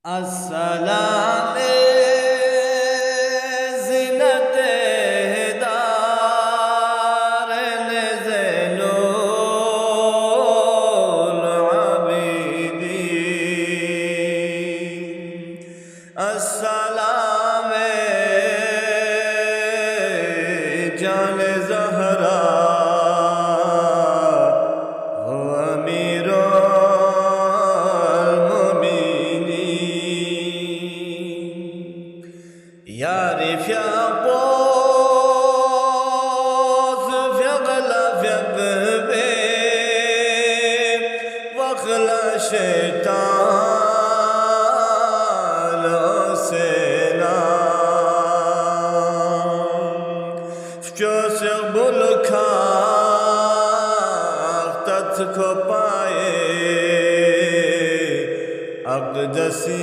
अस्सलाम ज़िनत दार ज़ैनुल आबिदीन। अस्सलाम जान ज़हरा हो अमीरुल يا رفيق فيغلا فيغبي وخلا شيطان سينا فجوس بلكا تتكو باي أقدسي